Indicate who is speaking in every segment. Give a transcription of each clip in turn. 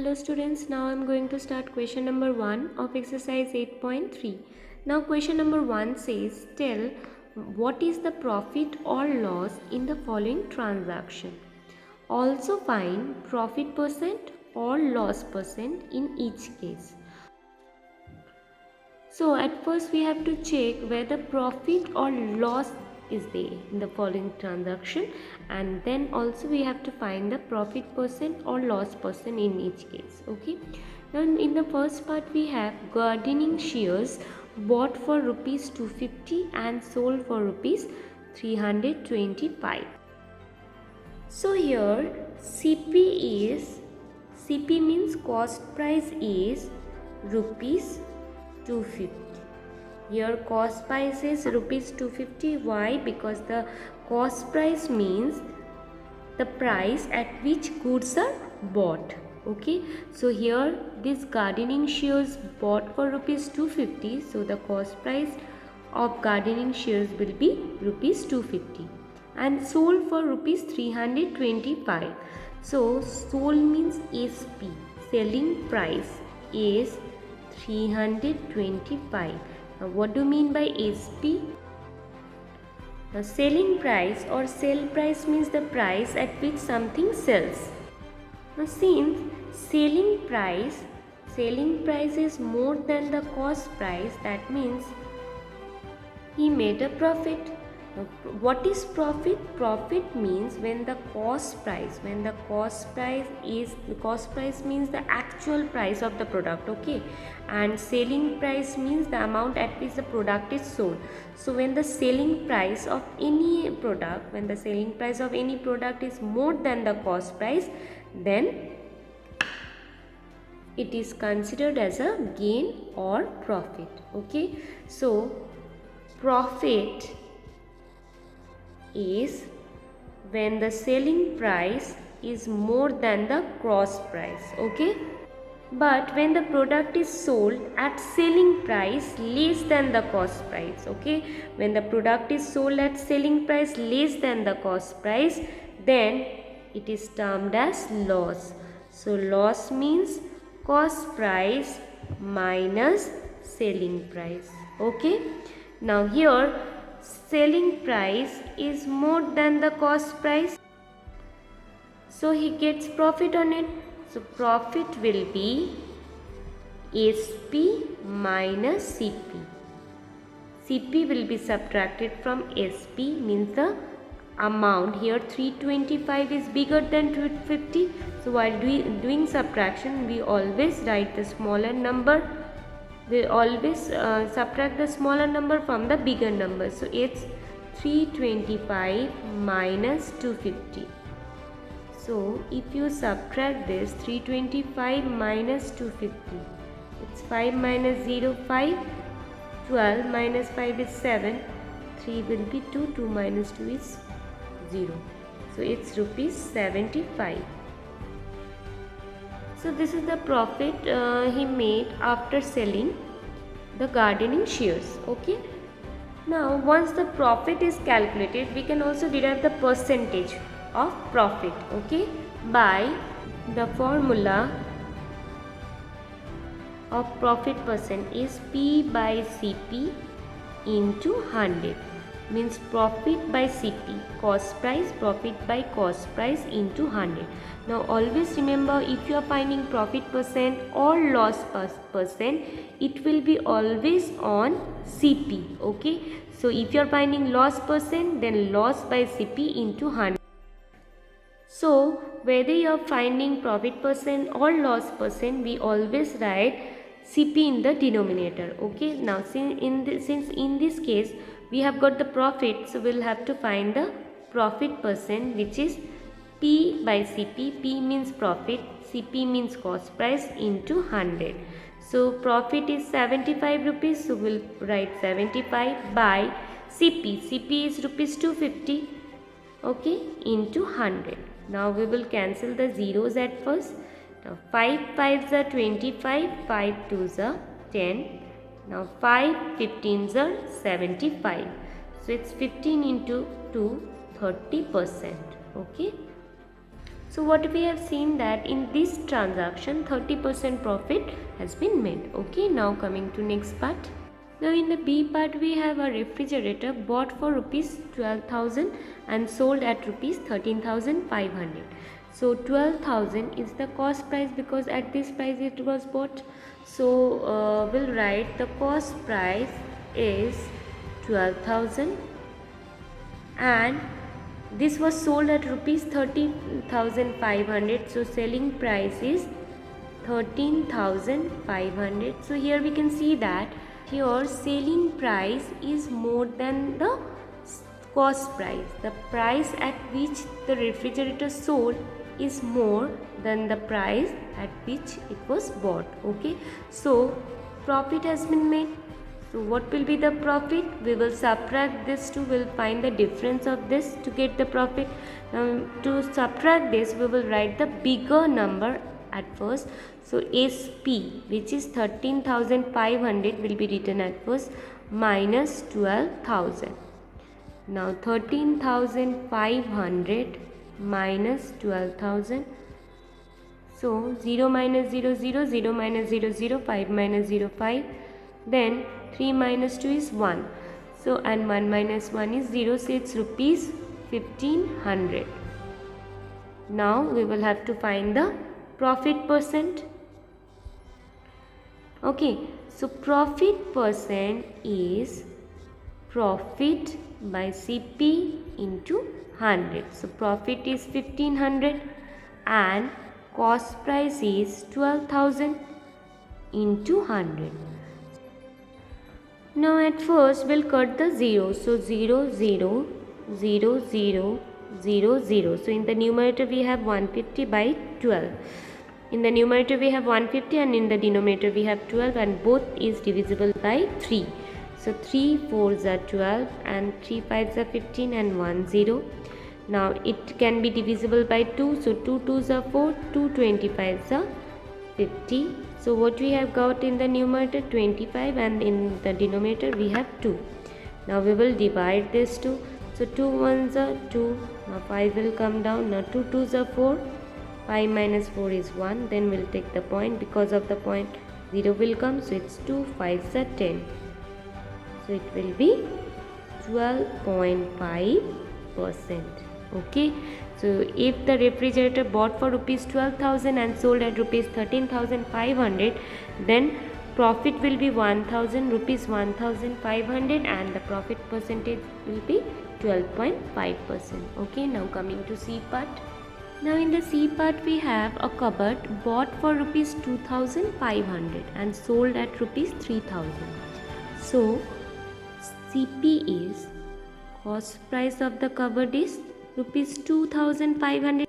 Speaker 1: Hello students, now I am going to start question number 1 of exercise 8.3. Now question number 1 says, tell what is the profit or loss in the following transaction. Also find profit percent or loss percent in each case. So at first we have to check whether profit or loss is there in the following transaction, and then also we have to find the profit percent or loss percent in each case. Okay. Now in the first part we have gardening shears bought for rupees 250 and sold for rupees 325. So here CP means cost price is rupees 250. Here cost price is rupees 250. Why? Because the cost price means the price at which goods are bought. Okay, so here this gardening shears bought for rupees 250. So the cost price of gardening shears will be rupees 250 and sold for rupees 325. So sold means SP, selling price is 325. Now what do you mean by SP? Now selling price or sell price means the price at which something sells. Now since selling price is more than the cost price, that means he made a profit. What is profit? Profit means when the cost price means the actual price of the product, okay, and selling price means the amount at which the product is sold. So when the selling price of any product is more than the cost price, then it is considered as a gain or profit. Okay, so profit is when the selling price is more than the cost price. Okay, but when the product is sold at selling price less than the cost price, okay, when the product is sold at selling price less than the cost price, then it is termed as loss. So loss means cost price minus selling price. Okay, now here selling price is more than the cost price, so he gets profit on it. So profit will be SP minus CP. CP will be subtracted from SP, means the amount. Here 325 is bigger than 250. So while doing subtraction, we always write the smaller number. We always subtract the smaller number from the bigger number. So it's 325 minus 250. So if you subtract this 325 minus 250, it's 5 minus 0, 5, 12 minus 5 is 7, 3 will be 2, 2 minus 2 is 0. So it's rupees 75. So this is the profit he made after selling the gardening shears. Okay. Now once the profit is calculated, we can also derive the percentage of profit, okay, by the formula of profit percent is P by CP into 100. Means profit by CP, cost price, profit by cost price into 100. Now always remember, if you are finding profit percent or loss percent, it will be always on CP. Okay, so if you are finding loss percent, then loss by CP into 100. So whether you are finding profit percent or loss percent, we always write CP in the denominator. Okay, now since in this case we have got the profit, so we will have to find the profit percent, which is P by CP. P means profit, CP means cost price into 100. So profit is 75 rupees, so we will write 75 by CP. CP is rupees 250, okay, into 100. Now we will cancel the zeros at first. Now 5 5s are 25, 5 2s are 10. Now 5 15s are 75. So it's 15 into 2, 30%. Okay. So what we have seen that in this transaction 30% profit has been made. Okay, now coming to next part. Now in the B part we have a refrigerator bought for rupees 12,000 and sold at rupees 13,500. So 12,000 is the cost price because at this price it was bought. So we'll write the cost price is 12,000 and this was sold at rupees 13,500. So selling price is 13,500. So here we can see that here selling price is more than the cost price. The price at which the refrigerator sold is more than the price at which it was bought. Okay, so profit has been made. So what will be the profit? We will subtract this two, we'll find the difference of this to get the profit. Now to subtract this we will write the bigger number at first. So SP, which is 13,500, will be written at first minus 12,000. Now 13,500 minus 12,000. So 0 minus 0 0, 0 minus 0 0, 5 minus 0 5. Then 3 minus 2 is 1. So and 1 minus 1 is 0. So it's rupees 1,500. Now we will have to find the profit percent. Okay, so profit percent is profit by CP into 100. So profit is 1,500 and cost price is 12,000 into 100. Now at first we'll cut the zeros. So 0 0 0 0 0 0. So in the numerator we have 150 by 12. In the numerator we have 150 and in the denominator we have 12 and both is divisible by 3. So 3 4s are 12 and 3 5s are 15 and 1 0. Now it can be divisible by 2. So 2 2s are 4, 2 25s are 50. So what we have got in the numerator 25 and in the denominator we have 2. Now we will divide this 2. So 2 1s are 2. Now 5 will come down. Now 2 2s are 4. 5 minus 4 is 1. Then we'll take the point. Because of the point 0 will come. So it's 2 5s are 10. So it will be 12.5%. Okay. So if the refrigerator bought for rupees 12,000 and sold at rupees 13,500, then profit will be 1,000 rupees 1,500 and the profit percentage will be 12.5%. Okay, now coming to C part. Now in the C part we have a cupboard bought for rupees 2,500 and sold at rupees 3,000. So CP is cost price of the cupboard is rupees 2,500.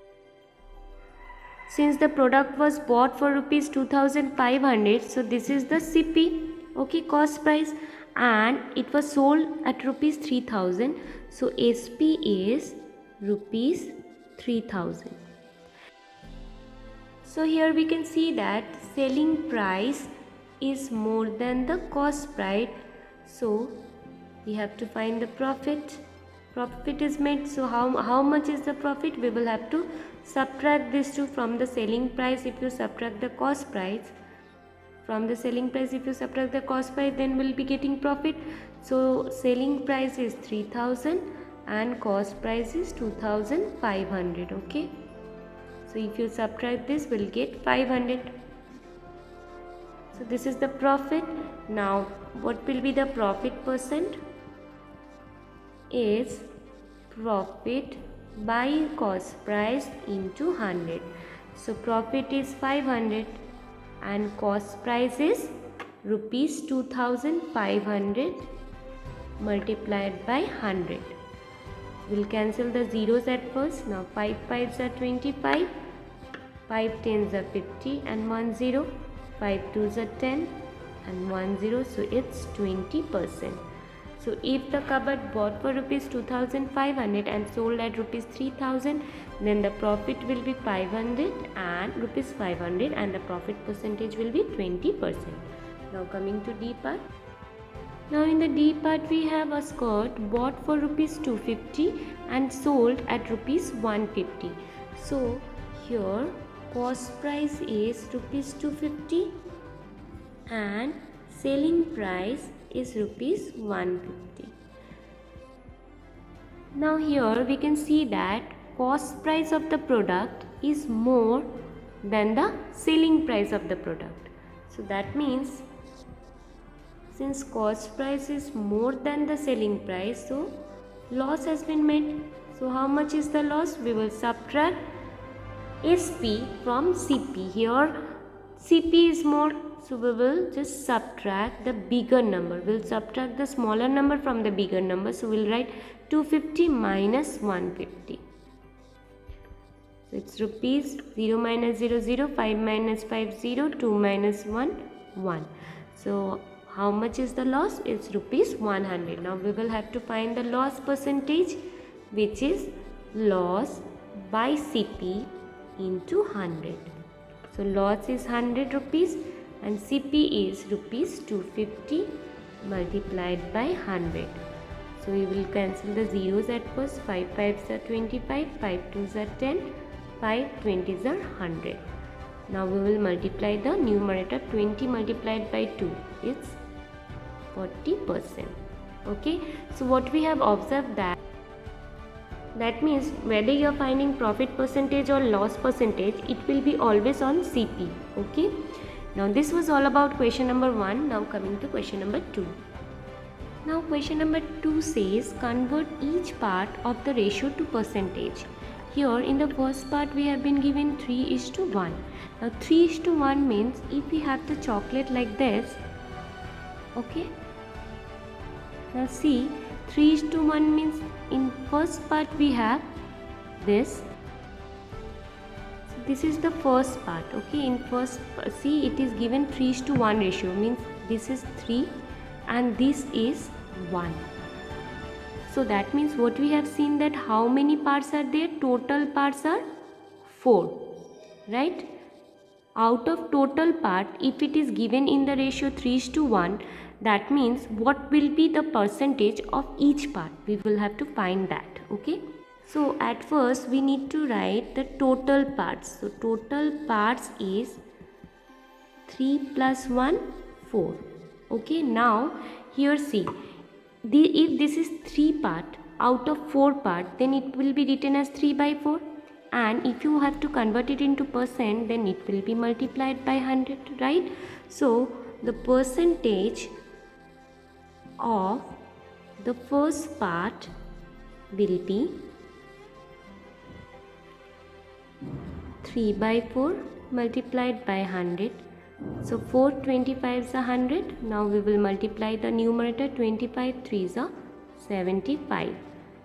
Speaker 1: Since the product was bought for rupees 2,500, so this is the CP, okay, cost price, and it was sold at rupees 3,000. So SP is rupees 3,000. So here we can see that selling price is more than the cost price. So we have to find the profit. Profit is made. So how much is the profit? We will have to subtract this two from the selling price. If you subtract the cost price from the selling price, if you subtract the cost price, then we'll be getting profit. So selling price is 3,000 and cost price is 2,500. Okay, so if you subtract this, we'll get 500. So this is the profit. Now what will be the profit percent? Is profit by cost price into 100. So profit is 500 and cost price is rupees 2,500 multiplied by 100. We'll cancel the zeros at first. Now 5 5s are 25, 5 10s are 50 and 1 0, 5 2s are 10 and 1 0. So it's 20%. So if the cupboard bought for rupees 2,500 and sold at rupees 3,000, then the profit will be 500 and rupees 500 and the profit percentage will be 20%. Now coming to D part. Now in the D part we have a skirt bought for rupees 250 and sold at rupees 150. So here cost price is rupees 250 and selling price is rupees 150. Now here we can see that cost price of the product is more than the selling price of the product. So that means since cost price is more than the selling price, so loss has been made. So how much is the loss? We will subtract SP from CP. Here CP is more, so we will just subtract the bigger number. We'll subtract the smaller number from the bigger number. So we'll write 250 minus 150. So it's rupees 0 minus 0 0, 5 minus 5 0, 2 minus 1 1. So how much is the loss? It's rupees 100. Now we will have to find the loss percentage, which is loss by CP into 100. So loss is 100 rupees and CP is rupees 250 multiplied by 100. So we will cancel the zeros at first. 5 5s are 25, 5 2s are 10, 5 20s are 100. Now we will multiply the numerator. 20 multiplied by 2 is 40%. Okay, so what we have observed that means whether you are finding profit percentage or loss percentage, it will be always on CP. Okay, now this was all about question number 1. Now coming to question number 2. Now question number 2 says convert each part of the ratio to percentage. Here in the first part we have been given 3:1. Now 3:1 means if we have the chocolate like this, okay. Now see, 3:1 means in first part we have this. So this is the first part, okay. In first, see, it is given 3:1 ratio, means this is 3 and this is 1. So that means what we have seen, that how many parts are there? Total parts are 4, right? Out of total part, if it is given in the ratio 3:1, that means what will be the percentage of each part? We will have to find that, okay? So at first we need to write the total parts. So total parts is 3 plus 1, 4. Okay, now here see, if this is 3 part out of 4 part, then it will be written as 3 by 4. And if you have to convert it into percent, then it will be multiplied by 100, right? So the percentage of the first part will be 3 by 4 multiplied by 100. So 4 25s are 100. Now we will multiply the numerator. 25 3s are 75.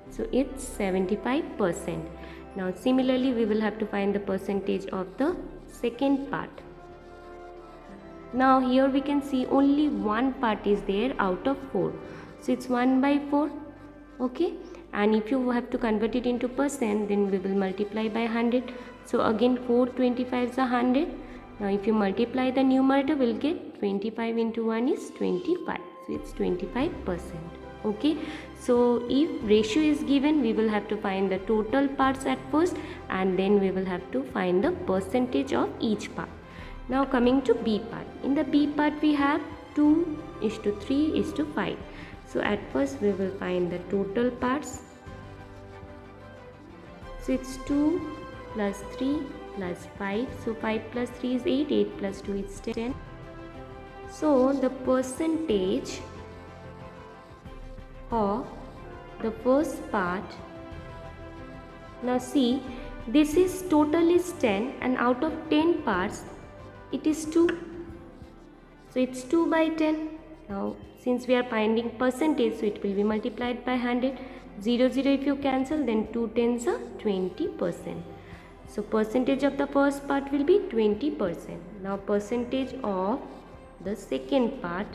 Speaker 1: So it's 75%. Now similarly we will have to find the percentage of the second part. Now here we can see only one part is there out of 4. So it's 1 by 4. Okay. And if you have to convert it into percent, then we will multiply by 100. So again 4 25s are 100. Now if you multiply the numerator, we'll get 25 into 1 is 25. So it's 25%. Okay. So if ratio is given, we will have to find the total parts at first and then we will have to find the percentage of each part. Now coming to B part. In the B part we have 2:3:5. So at first we will find the total parts. So it's 2 plus 3 plus 5. So 5 plus 3 is 8. 8 plus 2 is 10. So the percentage of the first part. Now see, this is total is 10 and out of 10 parts it is 2. So it's 2 by 10. Now since we are finding percentage, so it will be multiplied by 100. 0 0 if you cancel, then 2 tens are 20%. So percentage of the first part will be 20%. Now percentage of the second part.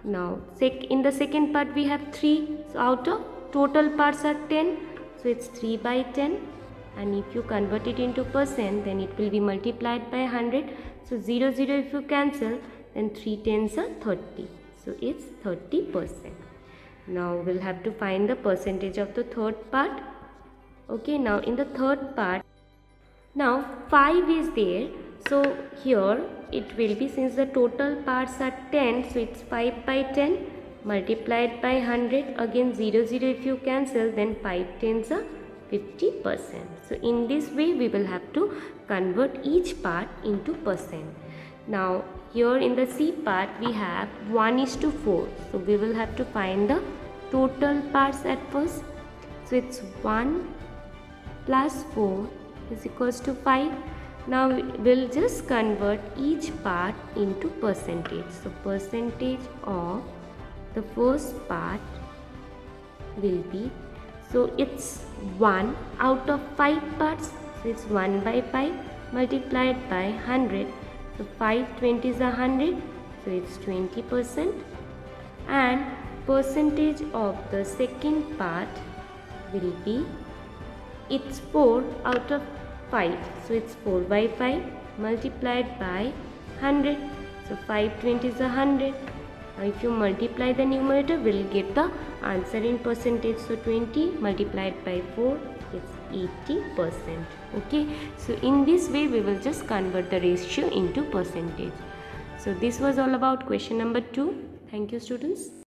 Speaker 1: Now in the second part we have 3. So out of total parts are 10. So it's 3 by 10. And if you convert it into percent, then it will be multiplied by 100. So 0 0 if you cancel, then 3 tens are 30. So it's 30%. Now we'll have to find the percentage of the third part. Okay, now in the third part, Now 5 is there, so here it will be, since the total parts are 10, so it's 5 by 10 multiplied by 100. Again 0 0 if you cancel, then 5 tens are 50%. So in this way we will have to convert each part into percent. Now here in the C part we have 1:4, so we will have to find the total parts at first. So it's 1 plus 4 is equals to 5. Now we'll just convert each part into percentage. So percentage of the first part will be, so it's 1 out of 5 parts, so it's 1 by 5 multiplied by 100. So 5 20s are 100, so it's 20%. And percentage of the second part will be, it's 4 out of 5, so it's 4 by 5 multiplied by 100. So 5 20s are 100. Now if you multiply the numerator, we'll get the answer in percentage. So 20 multiplied by 4 is 80%. Okay, so in this way we will just convert the ratio into percentage. So this was all about question number 2. Thank you, students.